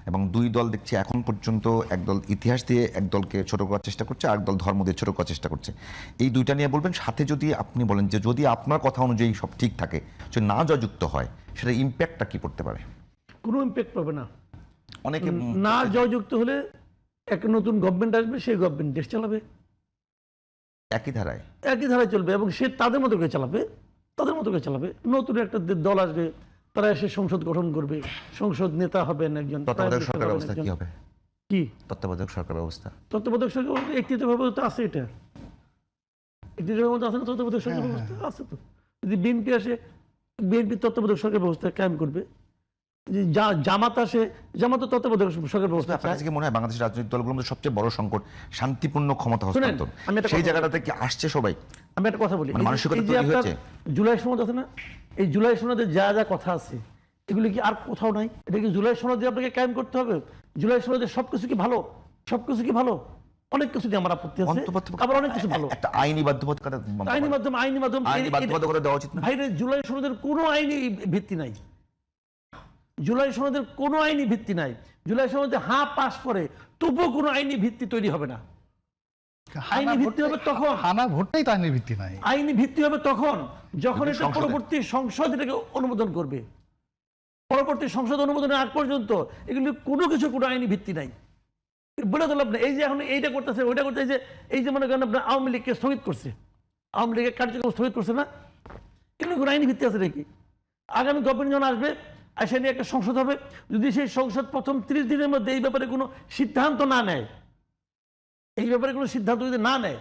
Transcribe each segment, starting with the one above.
এবং দুই দল দেখছি এখন পর্যন্ত একদল ইতিহাস দিয়ে এক দলকে ছোট করার চেষ্টা করছে, আর দল ধর্ম দিয়ে ছোট করার চেষ্টা করছে। এই দুইটা নিয়ে বলবেন, সাথে যদি আপনি বলেন যে যদি আপনার কথা অনুযায়ী সব ঠিক থাকে, যে না জয়যুক্ত হয়, সেটা ইম্প্যাক্টটা কি পড়তে পারে? কোনো ইম্প্যাক্ট পাবে না। অনেকে না জয়যুক্ত হলে এক নতুন গভর্নমেন্ট আসবে, সেই গভর্নমেন্ট দেশ চালাবে একই ধারায় চলবে, এবং সে তাদের মতো করে চালাবে, নতুন একটা দল আসবে, তারা এসে সংসদ গঠন করবে, সংসদ নেতা হবেন একজন। তত্ত্বাবধায়ক সরকার ব্যবস্থা কি হবে? কি তত্ত্বাবধায়ক সরকার ব্যবস্থা? তত্ত্বাবধায়ক সরকার একটিভাবে তো আছে, এটা একটিভাবে মধ্যে আছে না, তত্ত্বাবধায়ক সরকার ব্যবস্থা আছে তো। যদি বিএনপি আসে, বিএনপি তত্ত্বাবধায়ক সরকার ব্যবস্থা কায়েম করবে। জামাত আসে, জামাত তত্ত্বাবধায়ক সরকার ব্যবস্থা। আপনার কাছে কি মনে হয় বাংলাদেশের রাজনৈতিক দলগুলোর মধ্যে সবচেয়ে বড় সংকট শান্তিপূর্ণ ক্ষমতা হস্তান্তর? সেই জায়গাটাতে কি আসছে সবাই? আমি একটা কথা বলি, মানসিকতা তৈরি হয়েছে। জুলাই সনদ আছে না, এই জুলাই সনদে যা যা কথা আছে এগুলি কি আর কোথাও নাই? এটা কি জুলাই সনদে আপনাকে কায়েম করতে হবে? জুলাই সনদে সবকিছু কি ভালো? সবকিছু কি ভালো? অনেক কিছু দিয়ে আমার আপত্তি আছে, আবার অনেক কিছু ভালো। একটা আইনি বাধ্যবাধকতা, আইনি বাধ্যবাধকতা দেওয়া উচিত না ভাই? জুলাই সনদের কোনো আইনি ভিত্তি নাই, জুলাই সনদের কোনো আইনি ভিত্তি নাই। জুলাই সনদে পাস করে তবুও কোনো আইনি ভিত্তি তৈরি হবে না। আইনি ভিত্তি হবে তখন, হানা ভোটটাই তো আইনি ভিত্তি নাই। আইনি ভিত্তি হবে তখন যখন এটা পরবর্তী সংসদ এটাকে অনুমোদন করবে। পরবর্তী সংসদ অনুমোদনের আগ পর্যন্ত এগুলি কোনো কিছু কোনো আইনি ভিত্তি নাই। বলে দিলাম না, এই যে এখন এইটা করতেছে, ওইটা করতে, এই যে মনে করেন আপনার আওয়ামী লীগকে স্থগিত করছে, আওয়ামী লীগের কার্যক্রম স্থগিত করছে না, এগুলো কোনো আইনি ভিত্তি আছে নাকি? আগামী গভর্নমেন্ট যখন আসবে, আসে নিয়ে একটা সংসদ হবে, যদি সেই সংসদ প্রথম 30 দিনের মধ্যে এই ব্যাপারে কোনো সিদ্ধান্ত না নেয়, এই ব্যাপারে কোনো সিদ্ধান্ত যদি না নেয়,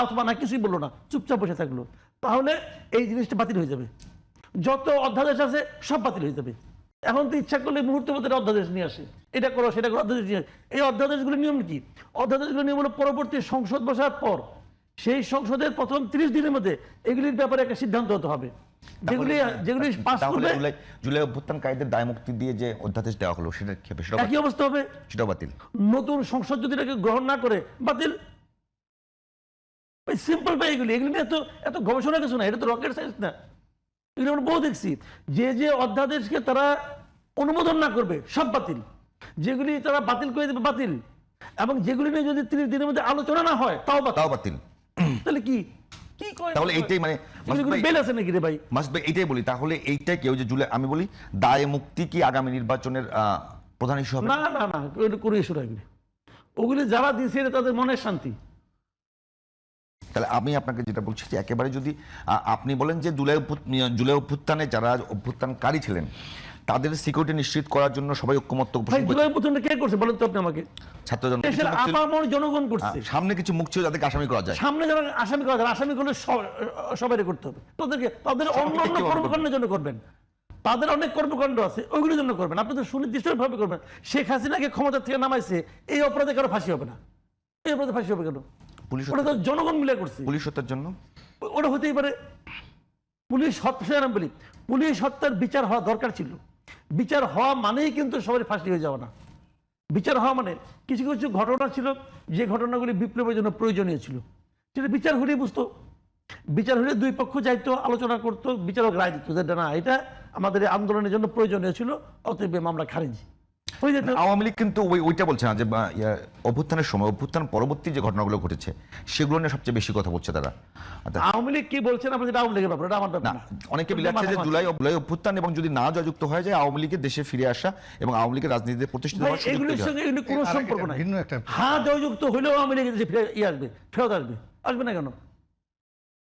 অথবা না, কিছুই বললো না, চুপচাপ বসে থাকলো, তাহলে এই জিনিসটা বাতিল হয়ে যাবে। যত অধ্যাদেশ আছে সব বাতিল হয়ে যাবে। এখন তো ইচ্ছা করলে মুহূর্তের মধ্যে অধ্যাদেশ নিয়ে আসে, এটা করো সেটা করো, অধ্যাদেশ নিয়ে আসে। এই অধ্যাদেশগুলোর নিয়ম কি? অধ্যাদেশগুলোর নিয়ম হলো পরবর্তী সংসদ বসার পর সেই সংসদের প্রথম 30 দিনের মধ্যে এগুলির ব্যাপারে একটা সিদ্ধান্ত হতে হবে। যেগুলি পাস করবে, জুলাই অভ্যুত্থানকারীদের দায় মুক্তি দিয়ে যে অধ্যাদেশ দেওয়া হলো, সেটা একই অবস্থা হবে, সেটা বাতিল। নতুন সংসদ যদি এটাকে গ্রহণ না করে, বাতিল। সিম্পল ভাই, এগুলি নিয়ে এত গবেষণা কিছু না, এটা তো রকেট সায়েন্স না। এগুলো আমরা বহু দেখছি, যে অধ্যাদেশকে তারা অনুমোদন না করবে সব বাতিল, যেগুলি তারা বাতিল করে দেবে বাতিল, এবং যেগুলি নিয়ে যদি 30 দিনের মধ্যে আলোচনা না হয় তাও বাতিল। তাহলে কি তাহলে এইটাই মানে বেল আছে নাকি রে ভাই? মাসুদ ভাই, এইটাই বলি, তাহলে এইটাই কেউ যে জুলাই, আমি বলি দায় মুক্তি কি আগামী নির্বাচনের প্রধান ইস্যু হবে? না, কোনো ইস্যু না। ওগুলি যারা দিয়েছে তাদের মনের শান্তি। তাহলে আমি আপনাকে যেটা বলছি যে একেবারে যদি আপনি বলেন যে জুলাই অভ্যুত্থানে যারা অভ্যুত্থানকারী ছিলেন তাদের সিকিউরিটি নিশ্চিত করার জন্য সবাই ঐক্যমত্য পোষণ জুলাই অভ্যুত্থানটা কে করছে বলেন তো আপনি আমাকে? ছাত্র জনগণ করছে। সামনে কিছু মুখ ছিল যাদেরকে আসামি করা যায়, সামনে যারা আসামি করা যায়, আসামি করলে সবাই করতে হবে। তাদের অন্যান্য কর্মকাণ্ডের জন্য করবেন, তাদের অনেক কর্মকাণ্ড আছে, ওইগুলোর জন্য করবেন। আপনি তো সুনির্দিষ্টভাবে করবেন। শেখ হাসিনাকে ক্ষমতা থেকে নামাইছে, এই অপরাধে কারো ফাঁসি হবে না। এই অপরাধে ফাঁসি হবে কেন? ওটা তো জনগণ মিলে করছে। পুলিশ হত্যার জন্য ওটা হতেই পারে। পুলিশ হত্যা, বলি পুলিশ হত্যার বিচার হওয়া দরকার ছিল। বিচার হওয়া মানেই কিন্তু সবাই ফাঁসি হয়ে যাওয়া না। বিচার হওয়া মানে কিছু কিছু ঘটনা ছিল, যে ঘটনাগুলি বিপ্লবের জন্য প্রয়োজনীয় ছিল, সেটা বিচার হলেই বুঝতো। বিচার হলে দুই পক্ষ যাইতো, আলোচনা করতো, বিচারক রায় দিত যে না, এটা আমাদের আন্দোলনের জন্য প্রয়োজনীয় ছিল, অতএব মামলা খারিজ হয়ে যেত। আওয়ামী লীগ কিন্তু ওইটা বলছে না যে অভ্যুত্থানের সময়, অভ্যুত্থান পরবর্তী যে ঘটনাগুলো ঘটেছে সেগুলো নিয়ে সবচেয়ে বেশি কথা বলছে তারা। আওয়ামী লীগ কি বলছেন আপনি? আওয়ামী লীগের ব্যাপার, এটা আমার ব্যাপার না। অনেকে বলছে যে জুলাই অভ্যুত্থান এবং যদি না জয়যুক্ত হয়ে যায়, আওয়ামী লীগের দেশে ফিরে আসা এবং আওয়ামী লীগের রাজনীতিতে প্রতিষ্ঠিত হওয়ার সুযোগ এগুলোর সঙ্গে কোনো সম্পর্ক নাই। জয়যুক্ত হলেও আওয়ামী লীগের দেশে আসবে, ফেরত আসবে। আসবে না কেন?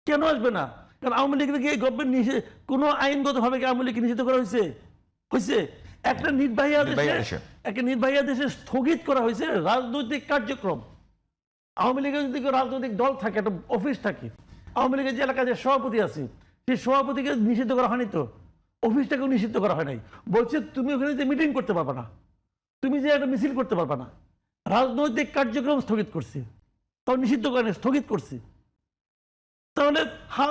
কেন আসবে না? কারণ আওয়ামী লীগের কি গভর্নমেন্ট নিষেধ, কোনো আইনগতভাবে আওয়ামী লীগকে নিষিদ্ধ করা হয়েছে? একটা নির্বাহী আদেশে স্থগিত করা হয়েছে রাজনৈতিক কার্যক্রম। আওয়ামী লীগের যদি রাজনৈতিক দল থাকে, একটা অফিস থাকে, আওয়ামী লীগের যে এলাকায় যে সভাপতি আছে, সেই সভাপতিকে নিষিদ্ধ করা হয়নি তো, অফিসটাকেও নিষিদ্ধ করা হয় নাই। বলছে তুমি ওখানে যে মিটিং করতে পারবে না, তুমি যে একটা মিছিল করতে পারবে না। রাজনৈতিক কার্যক্রম স্থগিত করছে, তাও নিষিদ্ধ করে স্থগিত করছে। তাহলে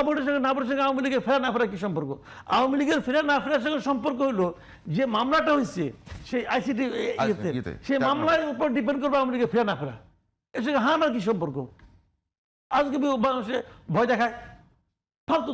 ভোটের সঙ্গে না ভোটের সঙ্গে আওয়ামী লীগের ফেরা না ফেরা কি সম্পর্ক? আওয়ামী লীগের ফেরা না ফেরার সঙ্গে সম্পর্ক হলো যে মামলাটা হয়েছে সেই আইসিটি, সেই মামলার উপর ডিপেন্ড করবে আওয়ামী লীগের ফেরা না ফেরা। এর সঙ্গে না কি সম্পর্ক? আজকে মানুষে ভয় দেখায়, ফালতু।